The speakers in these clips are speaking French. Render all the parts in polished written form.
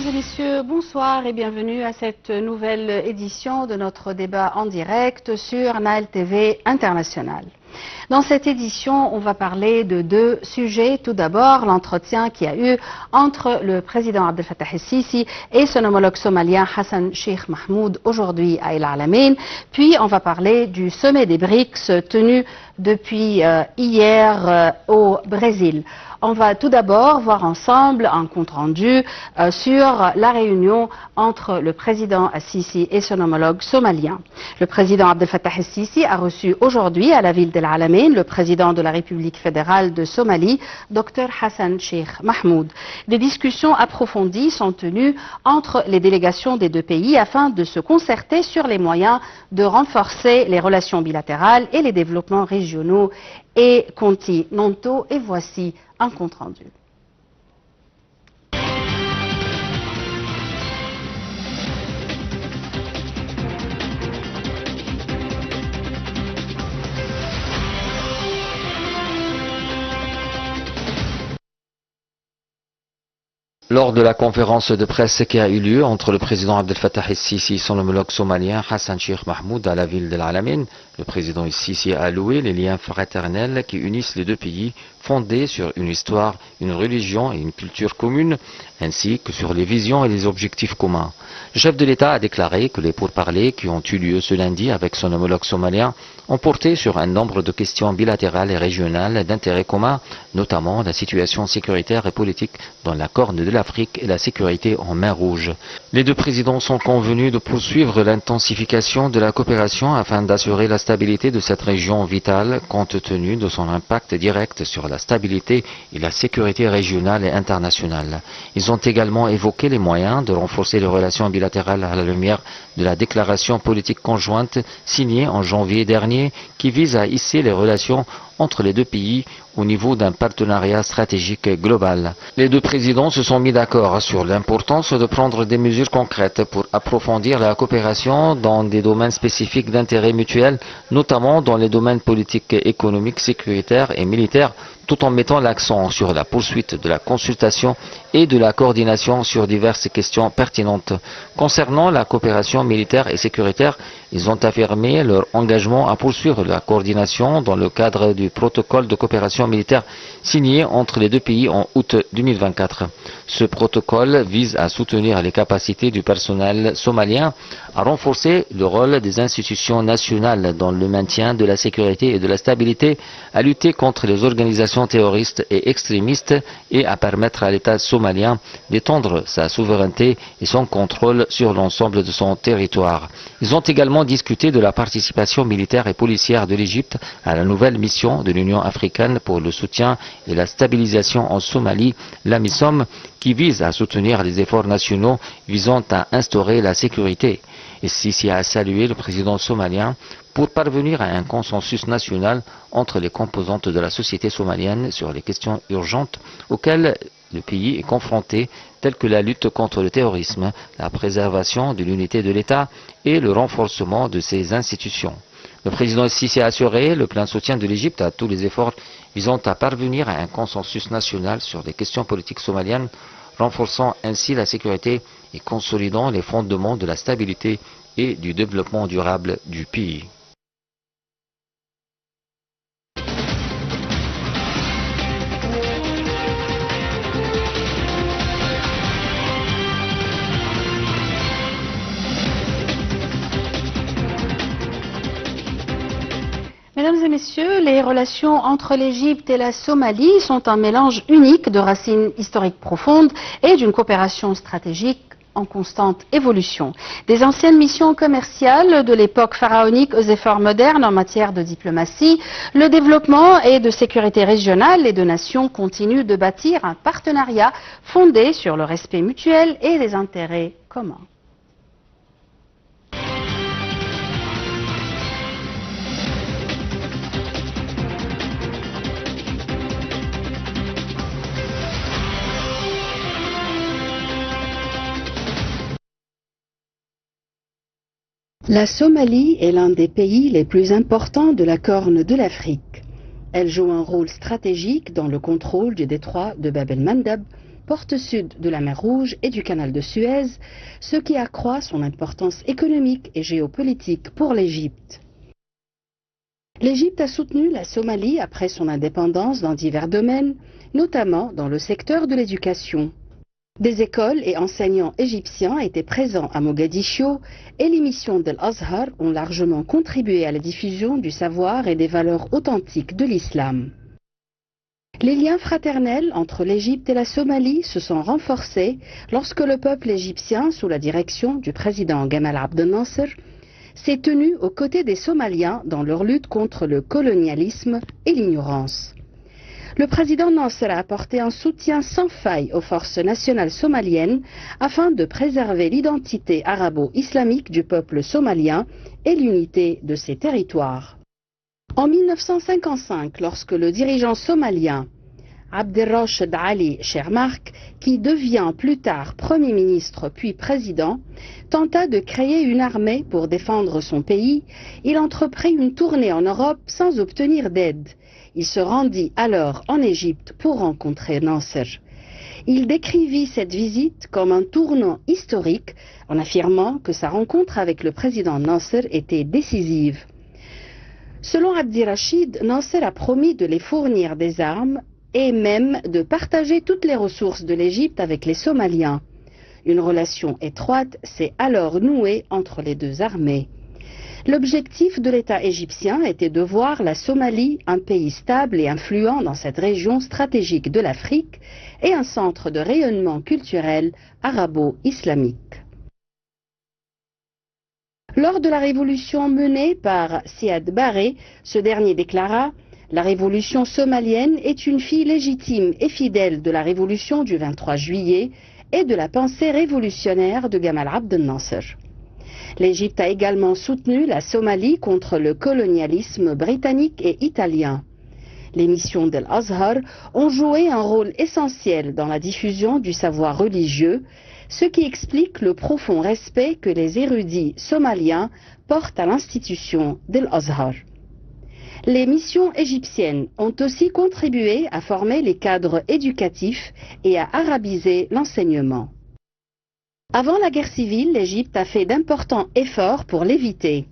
et messieurs, bonsoir et bienvenue à cette nouvelle édition de notre débat en direct sur Nile TV International. Dans cette édition, on va parler de deux sujets. Tout d'abord, l'entretien qu'il y a eu entre le président Abdel Fattah el-Sisi et son homologue somalien Hassan Sheikh Mahmoud aujourd'hui à El Alamein. Puis, on va parler du sommet des BRICS tenu depuis hier au Brésil. On va tout d'abord voir ensemble un compte-rendu sur la réunion entre le président el-Sisi et son homologue somalien. Le président Abdel Fattah el-Sisi a reçu aujourd'hui à la ville d'El Alamein le président de la République fédérale de Somalie, Dr Hassan Sheikh Mahmoud. Des discussions approfondies sont tenues entre les délégations des deux pays afin de se concerter sur les moyens de renforcer les relations bilatérales et les développements régionaux et continentaux. Et voici un compte rendu. Lors de la conférence de presse qui a eu lieu entre le président Abdel Fattah el-Sisi et son homologue somalien Hassan Sheikh Mahmoud à la ville d'El Alamein, le président el-Sisi a loué les liens fraternels qui unissent les deux pays, fondés sur une histoire, une religion et une culture commune, ainsi que sur les visions et les objectifs communs. Le chef de l'État a déclaré que les pourparlers qui ont eu lieu ce lundi avec son homologue somalien ont porté sur un nombre de questions bilatérales et régionales d'intérêt commun, notamment la situation sécuritaire et politique dans la Corne de l'Afrique et la sécurité en mer Rouge. Les deux présidents sont convenus de poursuivre l'intensification de la coopération afin d'assurer la stabilité de cette région vitale compte tenu de son impact direct sur la stabilité et la sécurité régionale et internationale. Ils ont également évoqué les moyens de renforcer les relations bilatérales à la lumière de la déclaration politique conjointe signée en janvier dernier qui vise à hisser les relations entre les deux pays au niveau d'un partenariat stratégique global. Les deux présidents se sont mis d'accord sur l'importance de prendre des mesures concrètes pour approfondir la coopération dans des domaines spécifiques d'intérêt mutuel, notamment dans les domaines politiques, économiques, sécuritaires et militaires, tout en mettant l'accent sur la poursuite de la consultation et de la coordination sur diverses questions pertinentes. Concernant la coopération militaire et sécuritaire, ils ont affirmé leur engagement à poursuivre la coordination dans le cadre du protocole de coopération militaire signé entre les deux pays en août 2024. Ce protocole vise à soutenir les capacités du personnel somalien, à renforcer le rôle des institutions nationales dans le maintien de la sécurité et de la stabilité, à lutter contre les organisations terroristes et extrémistes et à permettre à l'État somalien d'étendre sa souveraineté et son contrôle sur l'ensemble de son territoire. Ils ont également discuté de la participation militaire et policière de l'Égypte à la nouvelle mission de l'Union africaine pour le soutien et la stabilisation en Somalie, la MISOM, qui vise à soutenir les efforts nationaux visant à instaurer la sécurité. Et Sisi a salué le président somalien pour parvenir à un consensus national entre les composantes de la société somalienne sur les questions urgentes auxquelles le pays est confronté, telles que la lutte contre le terrorisme, la préservation de l'unité de l'État et le renforcement de ses institutions. Le président Sisi a assuré le plein soutien de l'Égypte à tous les efforts visant à parvenir à un consensus national sur les questions politiques somaliennes, renforçant ainsi la sécurité et consolidant les fondements de la stabilité et du développement durable du pays. Mesdames et messieurs, les relations entre l'Égypte et la Somalie sont un mélange unique de racines historiques profondes et d'une coopération stratégique en constante évolution. Des anciennes missions commerciales de l'époque pharaonique aux efforts modernes en matière de diplomatie, le développement et de sécurité régionale, les deux nations continuent de bâtir un partenariat fondé sur le respect mutuel et les intérêts communs. La Somalie est l'un des pays les plus importants de la Corne de l'Afrique. Elle joue un rôle stratégique dans le contrôle du détroit de Bab el-Mandeb, porte sud de la mer Rouge et du canal de Suez, ce qui accroît son importance économique et géopolitique pour l'Égypte. L'Égypte a soutenu la Somalie après son indépendance dans divers domaines, notamment dans le secteur de l'éducation. Des écoles et enseignants égyptiens étaient présents à Mogadiscio et les missions de l'Azhar ont largement contribué à la diffusion du savoir et des valeurs authentiques de l'islam. Les liens fraternels entre l'Égypte et la Somalie se sont renforcés lorsque le peuple égyptien, sous la direction du président Gamal Abdel Nasser, s'est tenu aux côtés des Somaliens dans leur lutte contre le colonialisme et l'ignorance. Le président Nasser a apporté un soutien sans faille aux forces nationales somaliennes afin de préserver l'identité arabo-islamique du peuple somalien et l'unité de ses territoires. En 1955, lorsque le dirigeant somalien Abdelrached Ali Shermark, qui devient plus tard Premier ministre puis président, tenta de créer une armée pour défendre son pays, il entreprit une tournée en Europe sans obtenir d'aide. Il se rendit alors en Égypte pour rencontrer Nasser. Il décrivit cette visite comme un tournant historique en affirmant que sa rencontre avec le président Nasser était décisive. Selon Abdirachid, Nasser a promis de les fournir des armes et même de partager toutes les ressources de l'Égypte avec les Somaliens. Une relation étroite s'est alors nouée entre les deux armées. L'objectif de l'État égyptien était de voir la Somalie un pays stable et influent dans cette région stratégique de l'Afrique et un centre de rayonnement culturel arabo-islamique. Lors de la révolution menée par Siad Barre, ce dernier déclara « La révolution somalienne est une fille légitime et fidèle de la révolution du 23 juillet et de la pensée révolutionnaire de Gamal Abdel Nasser ». L'Égypte a également soutenu la Somalie contre le colonialisme britannique et italien. Les missions de l'Azhar ont joué un rôle essentiel dans la diffusion du savoir religieux, ce qui explique le profond respect que les érudits somaliens portent à l'institution de l'Azhar. Les missions égyptiennes ont aussi contribué à former les cadres éducatifs et à arabiser l'enseignement. Avant la guerre civile, l'Égypte a fait d'importants efforts pour l'éviter.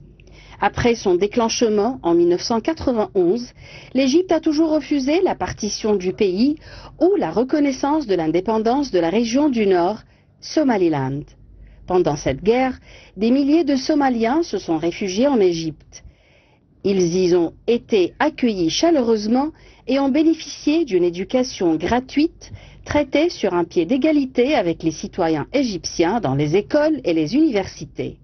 Après son déclenchement en 1991, l'Égypte a toujours refusé la partition du pays ou la reconnaissance de l'indépendance de la région du Nord, Somaliland. Pendant cette guerre, des milliers de Somaliens se sont réfugiés en Égypte. Ils y ont été accueillis chaleureusement et ont bénéficié d'une éducation gratuite, traités sur un pied d'égalité avec les citoyens égyptiens dans les écoles et les universités.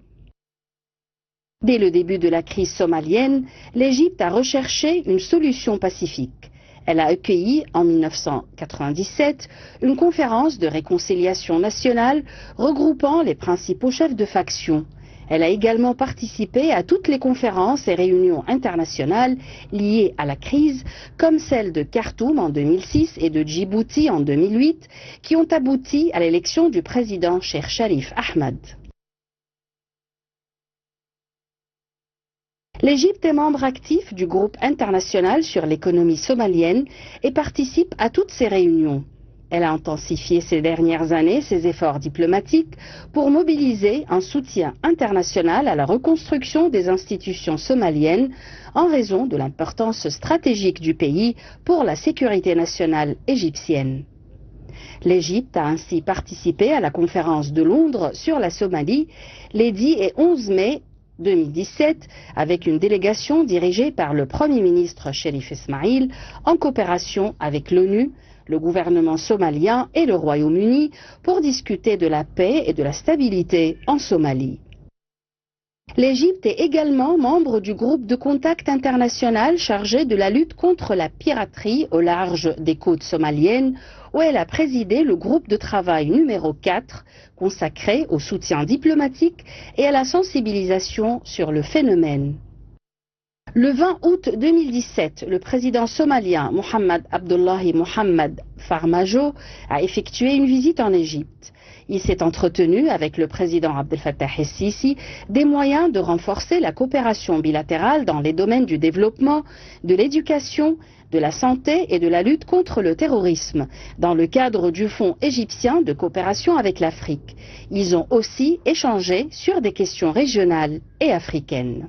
Dès le début de la crise somalienne, l'Égypte a recherché une solution pacifique. Elle a accueilli en 1997 une conférence de réconciliation nationale regroupant les principaux chefs de faction. Elle a également participé à toutes les conférences et réunions internationales liées à la crise, comme celle de Khartoum en 2006 et de Djibouti en 2008, qui ont abouti à l'élection du président Cheikh Sharif Ahmed. L'Égypte est membre actif du groupe international sur l'économie somalienne et participe à toutes ces réunions. Elle a intensifié ces dernières années ses efforts diplomatiques pour mobiliser un soutien international à la reconstruction des institutions somaliennes en raison de l'importance stratégique du pays pour la sécurité nationale égyptienne. L'Égypte a ainsi participé à la conférence de Londres sur la Somalie les 10 et 11 mai 2017 avec une délégation dirigée par le Premier ministre Sherif Ismail en coopération avec l'ONU, le gouvernement somalien et le Royaume-Uni pour discuter de la paix et de la stabilité en Somalie. L'Égypte est également membre du groupe de contact international chargé de la lutte contre la piraterie au large des côtes somaliennes, où elle a présidé le groupe de travail numéro 4, consacré au soutien diplomatique et à la sensibilisation sur le phénomène. Le 20 août 2017, le président somalien Mohamed Abdullahi Mohamed Farmajo a effectué une visite en Égypte. Il s'est entretenu avec le président Abdel Fattah el-Sisi des moyens de renforcer la coopération bilatérale dans les domaines du développement, de l'éducation, de la santé et de la lutte contre le terrorisme, dans le cadre du Fonds égyptien de coopération avec l'Afrique. Ils ont aussi échangé sur des questions régionales et africaines.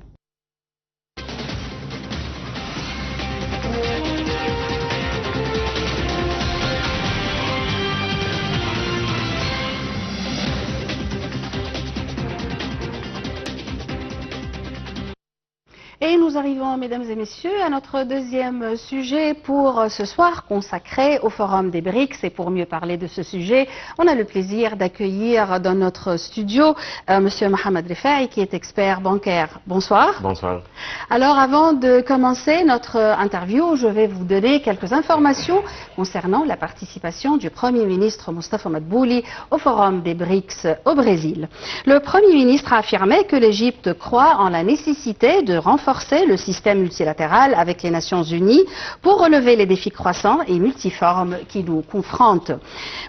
Et nous arrivons, mesdames et messieurs, à notre deuxième sujet pour ce soir consacré au Forum des BRICS. Et pour mieux parler de ce sujet, on a le plaisir d'accueillir dans notre studio Monsieur Mohamed Refaï, qui est expert bancaire. Bonsoir. Bonsoir. Alors, avant de commencer notre interview, je vais vous donner quelques informations concernant la participation du Premier ministre Moustapha Madbouli au Forum des BRICS au Brésil. Le Premier ministre a affirmé que l'Égypte croit en la nécessité de renforcer le système multilatéral avec les Nations Unies pour relever les défis croissants et multiformes qui nous confrontent.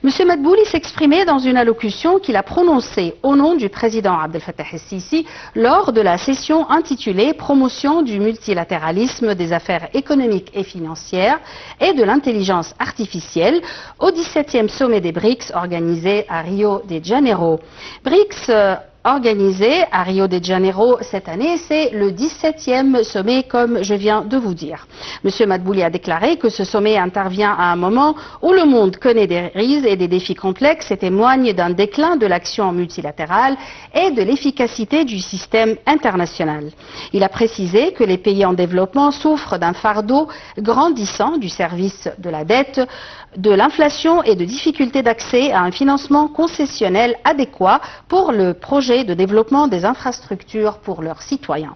M. Madbouli s'exprimait dans une allocution qu'il a prononcée au nom du président Abdel Fattah el-Sisi lors de la session intitulée « Promotion du multilatéralisme des affaires économiques et financières et de l'intelligence artificielle » au 17e sommet des BRICS organisé à Rio de Janeiro. BRICS organisé à Rio de Janeiro cette année, c'est le 17e sommet, comme je viens de vous dire. M. Madbouli a déclaré que ce sommet intervient à un moment où le monde connaît des crises et des défis complexes et témoigne d'un déclin de l'action multilatérale et de l'efficacité du système international. Il a précisé que les pays en développement souffrent d'un fardeau grandissant du service de la dette, de l'inflation et de difficultés d'accès à un financement concessionnel adéquat pour le projet de développement des infrastructures pour leurs citoyens.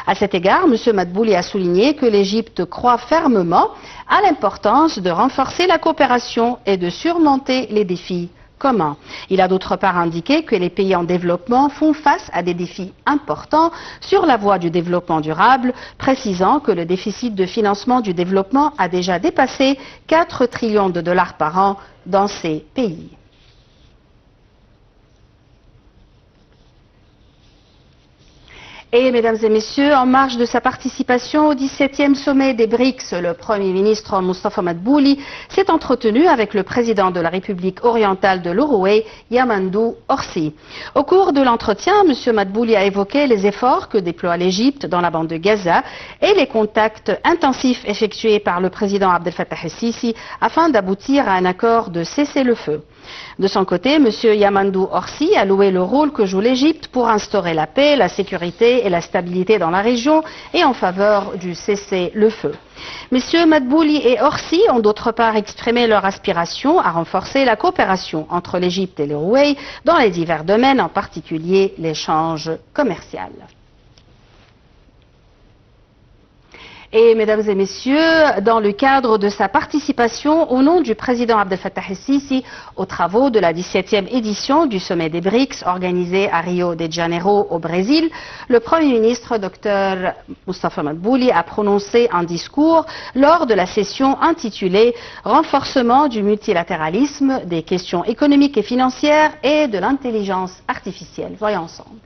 À cet égard, M. Madbouli a souligné que l'Égypte croit fermement à l'importance de renforcer la coopération et de surmonter les défis communs. Il a d'autre part indiqué que les pays en développement font face à des défis importants sur la voie du développement durable, précisant que le déficit de financement du développement a déjà dépassé 4 trillions de dollars par an dans ces pays. Et, mesdames et messieurs, en marge de sa participation au 17e sommet des BRICS, le Premier ministre Moustapha Madbouli s'est entretenu avec le président de la République orientale de l'Uruguay, Yamandou Orsi. Au cours de l'entretien, M. Madbouli a évoqué les efforts que déploie l'Égypte dans la bande de Gaza et les contacts intensifs effectués par le président Abdel Fattah el-Sisi afin d'aboutir à un accord de cessez-le-feu. De son côté, M. Yamandou Orsi a loué le rôle que joue l'Égypte pour instaurer la paix, la sécurité et la stabilité dans la région et en faveur du cessez-le-feu. M. Madbouli et Orsi ont d'autre part exprimé leur aspiration à renforcer la coopération entre l'Égypte et l'Uruguay dans les divers domaines, en particulier l'échange commercial. Et, mesdames et messieurs, dans le cadre de sa participation au nom du président Abdel Fattah el-Sisi aux travaux de la 17e édition du sommet des BRICS organisé à Rio de Janeiro au Brésil, le Premier ministre Dr Moustapha Madbouli a prononcé un discours lors de la session intitulée « Renforcement du multilatéralisme, des questions économiques et financières et de l'intelligence artificielle ». Voyons ensemble.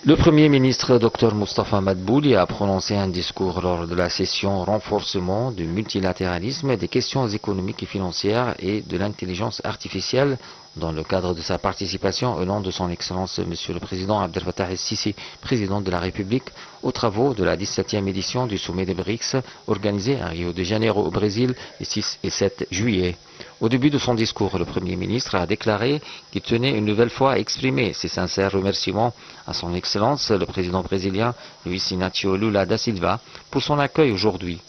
Le Premier ministre Dr Moustapha Madbouli a prononcé un discours lors de la session renforcement du multilatéralisme, des questions économiques et financières et de l'intelligence artificielle dans le cadre de sa participation au nom de son Excellence Monsieur le Président Abdel Fattah el-Sisi, Président de la République, aux travaux de la 17e édition du sommet des BRICS organisé à Rio de Janeiro au Brésil les 6 et 7 juillet. Au début de son discours, le Premier ministre a déclaré qu'il tenait une nouvelle fois à exprimer ses sincères remerciements à son Excellence le Président brésilien Luiz Inácio Lula da Silva pour son accueil aujourd'hui.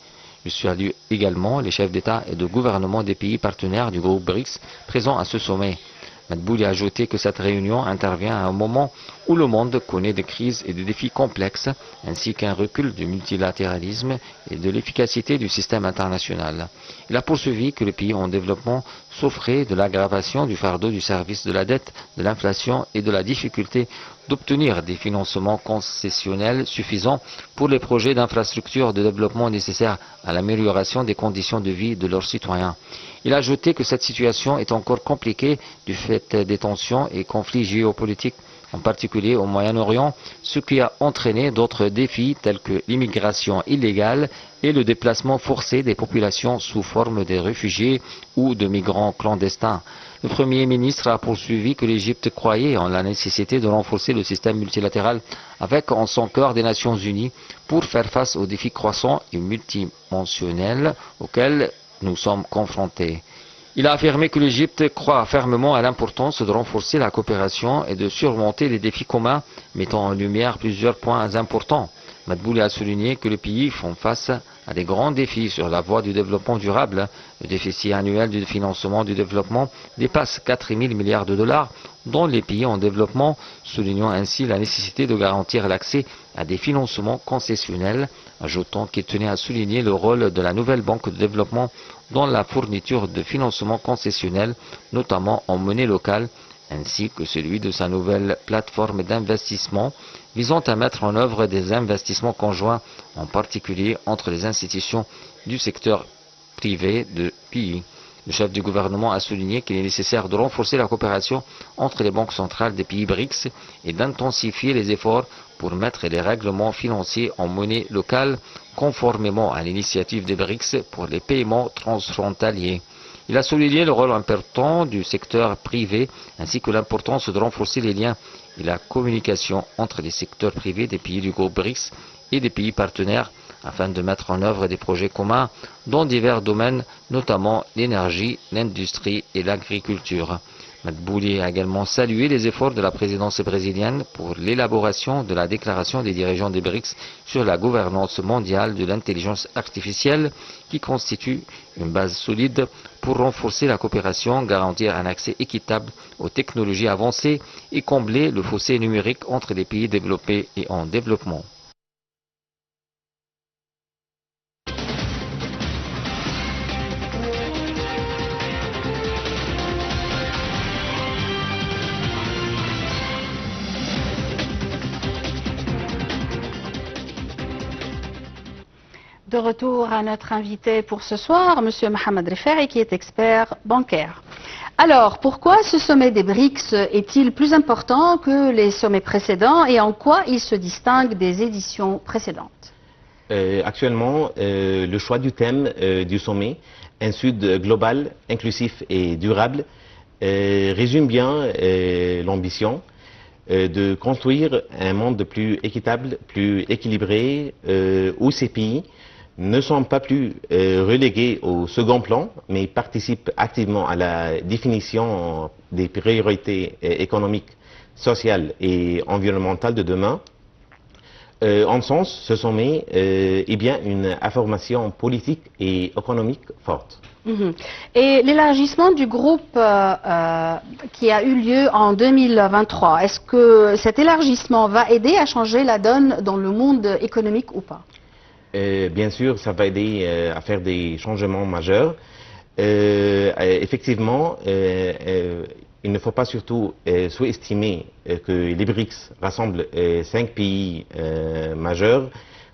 Je salue également les chefs d'État et de gouvernement des pays partenaires du groupe BRICS présents à ce sommet. Madbouli a ajouté que cette réunion intervient à un moment où le monde connaît des crises et des défis complexes, ainsi qu'un recul du multilatéralisme et de l'efficacité du système international. Il a poursuivi que les pays en développement souffraient de l'aggravation du fardeau du service de la dette, de l'inflation et de la difficulté d'obtenir des financements concessionnels suffisants pour les projets d'infrastructures de développement nécessaires à l'amélioration des conditions de vie de leurs citoyens. Il a ajouté que cette situation est encore compliquée du fait des tensions et conflits géopolitiques, en particulier au Moyen-Orient, ce qui a entraîné d'autres défis tels que l'immigration illégale et le déplacement forcé des populations sous forme de réfugiés ou de migrants clandestins. Le Premier ministre a poursuivi que l'Égypte croyait en la nécessité de renforcer le système multilatéral avec en son cœur des Nations Unies pour faire face aux défis croissants et multidimensionnels auxquels nous sommes confrontés. Il a affirmé que l'Égypte croit fermement à l'importance de renforcer la coopération et de surmonter les défis communs, mettant en lumière plusieurs points importants. Madbouli a souligné que les pays font face à des grands défis sur la voie du développement durable. Le déficit annuel du financement du développement dépasse 4 000 milliards de dollars dans les pays en développement, soulignant ainsi la nécessité de garantir l'accès à des financements concessionnels, ajoutant qu'il tenait à souligner le rôle de la nouvelle banque de développement dans la fourniture de financements concessionnels, notamment en monnaie locale, ainsi que celui de sa nouvelle plateforme d'investissement visant à mettre en œuvre des investissements conjoints, en particulier entre les institutions du secteur privé de pays. Le chef du gouvernement a souligné qu'il est nécessaire de renforcer la coopération entre les banques centrales des pays BRICS et d'intensifier les efforts pour mettre les règlements financiers en monnaie locale conformément à l'initiative des BRICS pour les paiements transfrontaliers. Il a souligné le rôle important du secteur privé ainsi que l'importance de renforcer les liens et la communication entre les secteurs privés des pays du groupe BRICS et des pays partenaires afin de mettre en œuvre des projets communs dans divers domaines, notamment l'énergie, l'industrie et l'agriculture. Madbouli a également salué les efforts de la présidence brésilienne pour l'élaboration de la déclaration des dirigeants des BRICS sur la gouvernance mondiale de l'intelligence artificielle qui constitue une base solide pour renforcer la coopération, garantir un accès équitable aux technologies avancées et combler le fossé numérique entre les pays développés et en développement. De retour à notre invité pour ce soir, M. Mohamed Rifai, qui est expert bancaire. Alors, pourquoi ce sommet des BRICS est-il plus important que les sommets précédents et en quoi il se distingue des éditions précédentes? Actuellement, le choix du thème du sommet, un Sud global, inclusif et durable, résume bien l'ambition de construire un monde plus équitable, plus équilibré, où ces pays ne sont pas plus relégués au second plan, mais participent activement à la définition des priorités économiques, sociales et environnementales de demain. En ce sens, ce sommet est bien une affirmation politique et économique forte. Et l'élargissement du groupe qui a eu lieu en 2023, est-ce que cet élargissement va aider à changer la donne dans le monde économique ou pas? Bien sûr, ça va aider à faire des changements majeurs. Effectivement, il ne faut pas surtout sous-estimer que les BRICS rassemblent 5 pays majeurs,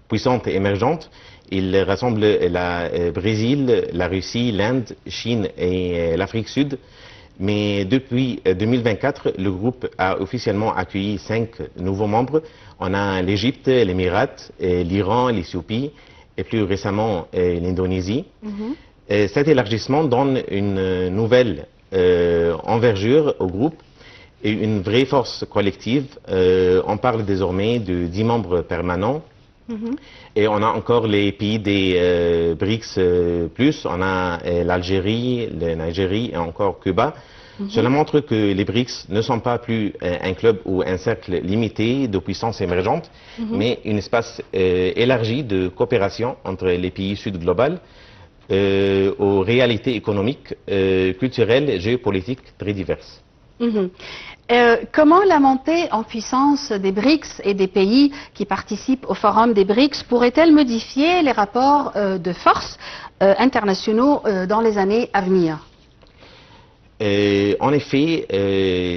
puissantes et émergentes. Ils rassemblent le Brésil, la Russie, l'Inde, Chine et l'Afrique Sud. Mais depuis 2024, le groupe a officiellement accueilli 5 nouveaux membres. On a l'Égypte, l'Émirat, l'Iran, l'Éthiopie et plus récemment l'Indonésie. Cet élargissement donne une nouvelle envergure au groupe et une vraie force collective. On parle désormais de 10 membres permanents. Et on a encore les pays des BRICS+, on a l'Algérie, le Nigeria et encore Cuba. Cela montre que les BRICS ne sont pas plus un club ou un cercle limité de puissances émergentes, mais un espace élargi de coopération entre les pays sud global aux réalités économiques, culturelles et géopolitiques très diverses. Comment la montée en puissance des BRICS et des pays qui participent au forum des BRICS pourrait-elle modifier les rapports de force internationaux dans les années à venir? En effet,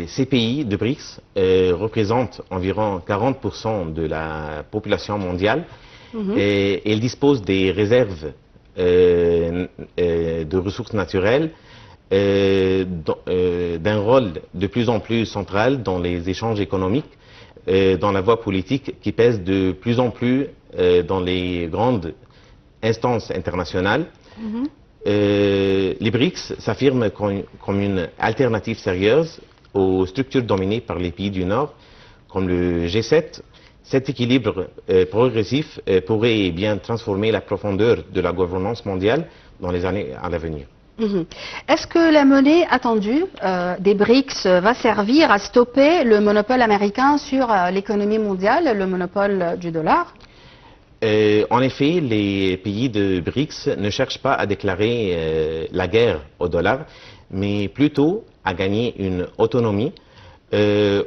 ces pays de BRICS représentent environ 40% de la population mondiale et ils disposent des réserves de ressources naturelles, d'un rôle de plus en plus central dans les échanges économiques, dans la voie politique qui pèse de plus en plus dans les grandes instances internationales. Les BRICS s'affirment comme une alternative sérieuse aux structures dominées par les pays du Nord, comme le G7. Cet équilibre progressif pourrait bien transformer la profondeur de la gouvernance mondiale dans les années à l'avenir. Est-ce que la monnaie attendue des BRICS va servir à stopper le monopole américain sur l'économie mondiale, le monopole du dollar? En effet, les pays de BRICS ne cherchent pas à déclarer la guerre au dollar, mais plutôt à gagner une autonomie.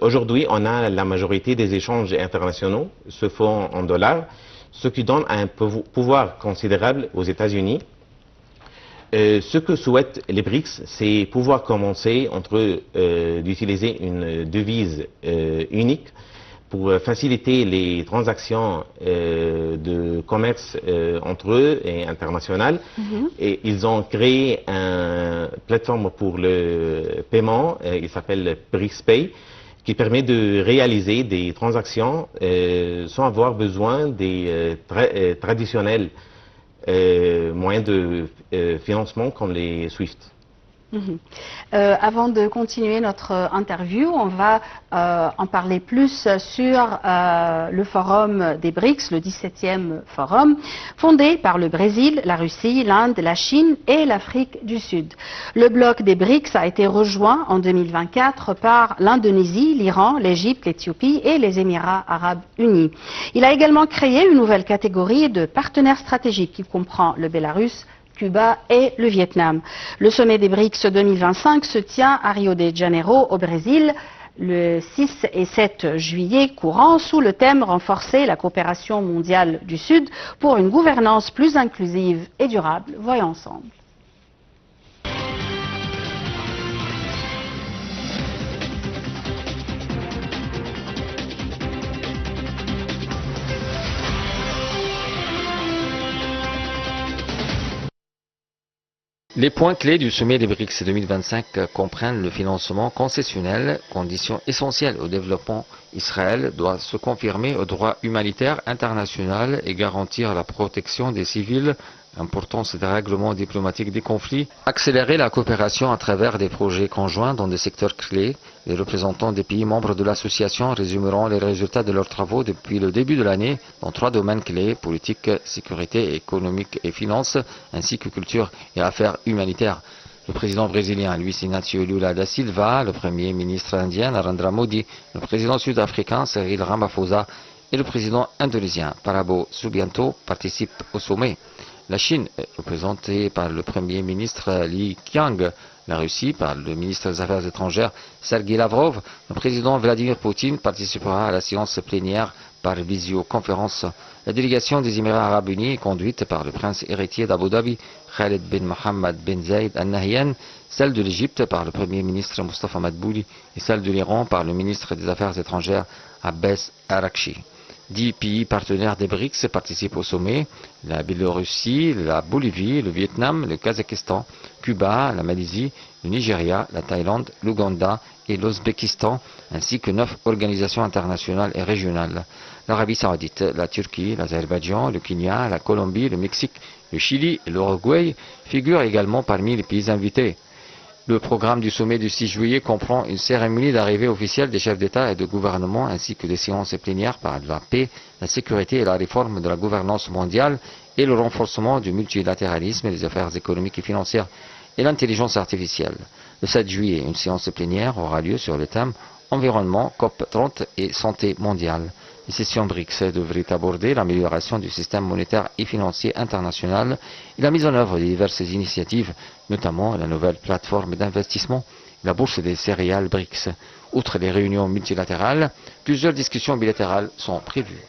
Aujourd'hui, on a la majorité des échanges internationaux se font en dollars, ce qui donne un pouvoir considérable aux États-Unis. Ce que souhaitent les BRICS, c'est pouvoir commencer entre eux d'utiliser une devise unique pour faciliter les transactions de commerce entre eux et internationales. Et ils ont créé une plateforme pour le paiement, il s'appelle BRICS Pay, qui permet de réaliser des transactions sans avoir besoin des traditionnels moyens de financement comme les SWIFT. Avant de continuer notre interview, on va en parler plus sur le forum des BRICS, le 17e forum, fondé par le Brésil, la Russie, l'Inde, la Chine et l'Afrique du Sud. Le bloc des BRICS a été rejoint en 2024 par l'Indonésie, l'Iran, l'Égypte, l'Éthiopie et les Émirats arabes unis. Il a également créé une nouvelle catégorie de partenaires stratégiques qui comprend le Bélarus, Cuba et le Vietnam. Le sommet des BRICS 2025 se tient à Rio de Janeiro, au Brésil, le 6 et 7 juillet courant, sous le thème « Renforcer la coopération mondiale du Sud pour une gouvernance plus inclusive et durable ». Voyons ensemble. Les points clés du sommet des BRICS 2025 comprennent le financement concessionnel, condition essentielle au développement. Israël doit se confirmer au droit humanitaire international et garantir la protection des civils, l'importance des règlements diplomatiques des conflits, accélérer la coopération à travers des projets conjoints dans des secteurs clés. Les représentants des pays membres de l'association résumeront les résultats de leurs travaux depuis le début de l'année dans 3 domaines clés: politique, sécurité, économique et finances, ainsi que culture et affaires humanitaires. Le président brésilien Luiz Inácio Lula da Silva, le premier ministre indien Narendra Modi, le président sud-africain Cyril Ramaphosa et le président indonésien Prabowo Subianto participent au sommet. La Chine est représentée par le Premier ministre Li Qiang, la Russie par le ministre des Affaires étrangères Sergei Lavrov. Le président Vladimir Poutine participera à la séance plénière par visioconférence. La délégation des Émirats arabes unis est conduite par le prince héritier d'Abu Dhabi Khaled bin Mohammed bin Zayed Al Nahyan, celle de l'Égypte par le Premier ministre Mustafa Madbouli et celle de l'Iran par le ministre des Affaires étrangères Abbas Araghchi. 10 pays partenaires des BRICS participent au sommet: la Biélorussie, la Bolivie, le Vietnam, le Kazakhstan, Cuba, la Malaisie, le Nigeria, la Thaïlande, l'Ouganda et l'Ouzbékistan, ainsi que 9 organisations internationales et régionales. L'Arabie Saoudite, la Turquie, l'Azerbaïdjan, le Kenya, la Colombie, le Mexique, le Chili et l'Uruguay figurent également parmi les pays invités. Le programme du sommet du 6 juillet comprend une cérémonie d'arrivée officielle des chefs d'État et de gouvernement ainsi que des séances plénières par la paix, la sécurité et la réforme de la gouvernance mondiale et le renforcement du multilatéralisme, des affaires économiques et financières et l'intelligence artificielle. Le 7 juillet, une séance plénière aura lieu sur le thème environnement, COP30 et santé mondiale. Les sessions BRICS devraient aborder l'amélioration du système monétaire et financier international et la mise en œuvre de diverses initiatives, notamment la nouvelle plateforme d'investissement la bourse des céréales BRICS. Outre les réunions multilatérales, plusieurs discussions bilatérales sont prévues.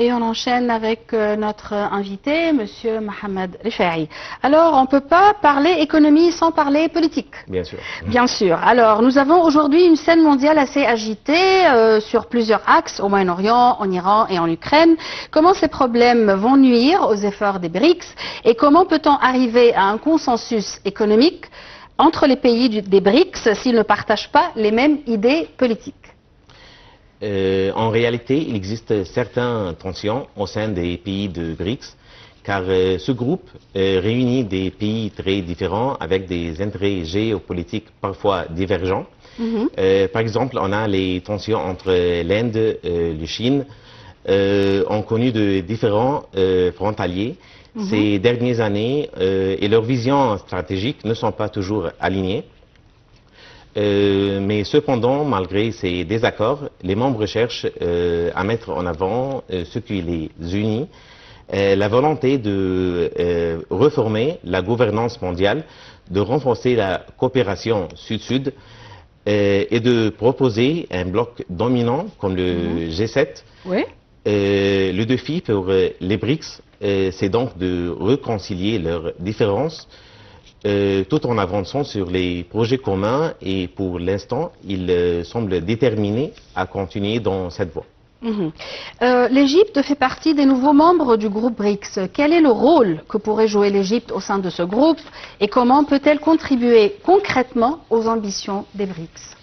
Et on enchaîne avec notre invité, Monsieur Mohamed Rifaï. Alors, on ne peut pas parler économie sans parler politique. Bien sûr. Bien sûr. Alors, nous avons aujourd'hui une scène mondiale assez agitée sur plusieurs axes, au Moyen-Orient, en Iran et en Ukraine. Comment ces problèmes vont nuire aux efforts des BRICS et comment peut-on arriver à un consensus économique entre les pays des BRICS s'ils ne partagent pas les mêmes idées politiques? En réalité, il existe certaines tensions au sein des pays de BRICS, car ce groupe réunit des pays très différents avec des intérêts géopolitiques parfois divergents. Par exemple, on a les tensions entre l'Inde et la Chine, ont connu de différents frontaliers ces dernières années et leurs visions stratégiques ne sont pas toujours alignées. Mais cependant, malgré ces désaccords, les membres cherchent à mettre en avant ce qui les unit, la volonté de reformer la gouvernance mondiale, de renforcer la coopération sud-sud et de proposer un bloc dominant comme le G7. Oui. Le défi pour les BRICS, c'est donc de réconcilier leurs différences tout en avançant sur les projets communs et pour l'instant, ils semblent déterminés à continuer dans cette voie. L'Égypte fait partie des nouveaux membres du groupe BRICS. Quel est le rôle que pourrait jouer l'Égypte au sein de ce groupe et comment peut-elle contribuer concrètement aux ambitions des BRICS?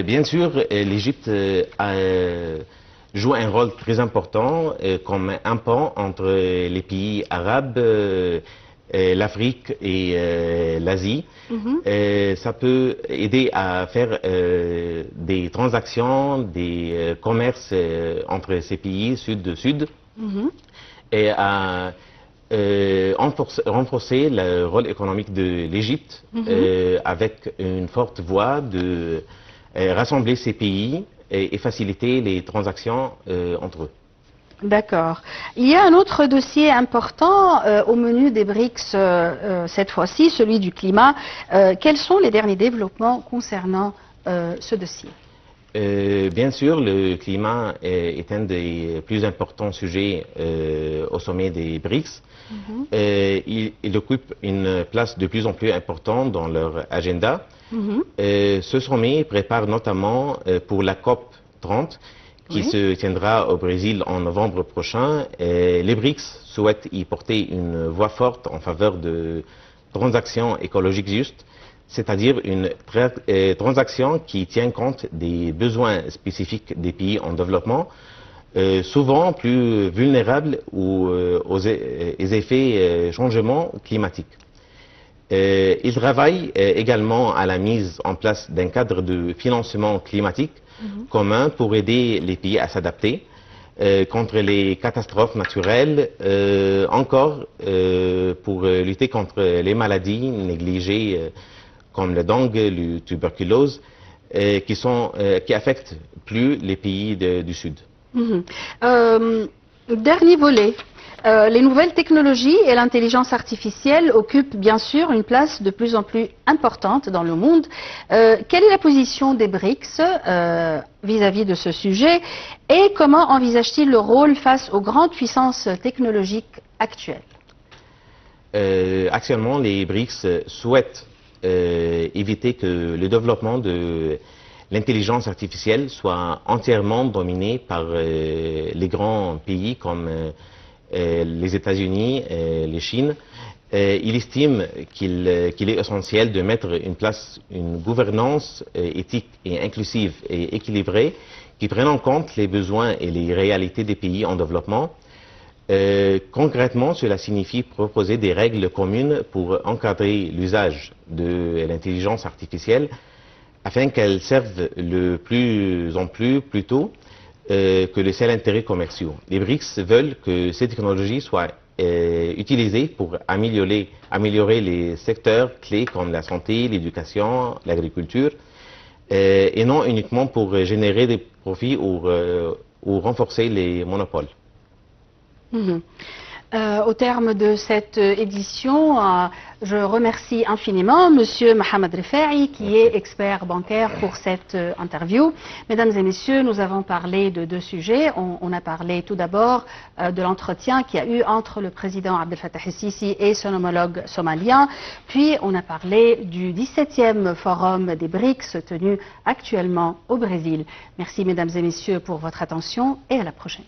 Bien sûr, l'Égypte joue un rôle très important comme un pont entre les pays arabes, l'Afrique et l'Asie. Ça peut aider à faire des transactions, des commerces entre ces pays sud-sud et à renforcer le rôle économique de l'Égypte avec une forte voix de rassembler ces pays et faciliter les transactions entre eux. D'accord. Il y a un autre dossier important au menu des BRICS cette fois-ci, celui du climat. Quels sont les derniers développements concernant ce dossier? Bien sûr, le climat est un des plus importants sujets au sommet des BRICS. Il occupe une place de plus en plus importante dans leur agenda. Ce sommet prépare notamment pour la COP 30 qui se tiendra au Brésil en novembre prochain. Les BRICS souhaitent y porter une voix forte en faveur de transactions écologiques justes, c'est-à-dire une transaction qui tient compte des besoins spécifiques des pays en développement, souvent plus vulnérables aux effets changements climatiques. Il travaille également à la mise en place d'un cadre de financement climatique commun pour aider les pays à s'adapter contre les catastrophes naturelles, encore pour lutter contre les maladies négligées comme le dengue, la tuberculose, qui affectent plus les pays du Sud. Dernier volet. Les nouvelles technologies et l'intelligence artificielle occupent bien sûr une place de plus en plus importante dans le monde. Quelle est la position des BRICS vis-à-vis de ce sujet et comment envisage-t-il le rôle face aux grandes puissances technologiques actuelles? Actuellement, les BRICS souhaitent éviter que le développement de l'intelligence artificielle soit entièrement dominé par les grands pays comme les États-Unis et la Chine. Il estime qu'il est essentiel de mettre en place une gouvernance éthique et inclusive et équilibrée qui prenne en compte les besoins et les réalités des pays en développement. Concrètement, cela signifie proposer des règles communes pour encadrer l'usage de l'intelligence artificielle afin qu'elle serve de plus en plus plutôt que les seuls intérêts commerciaux. Les BRICS veulent que ces technologies soient utilisés pour améliorer les secteurs clés comme la santé, l'éducation, l'agriculture, et non uniquement pour générer des profits ou renforcer les monopoles. Au terme de cette édition, je remercie infiniment Monsieur Mohamed Refaï, qui est expert bancaire pour cette interview. Mesdames et messieurs, nous avons parlé de deux sujets. On a parlé tout d'abord de l'entretien qu'il y a eu entre le président Abdel Fattah el-Sisi et son homologue somalien. Puis on a parlé du 17e forum des BRICS tenu actuellement au Brésil. Merci mesdames et messieurs pour votre attention et à la prochaine.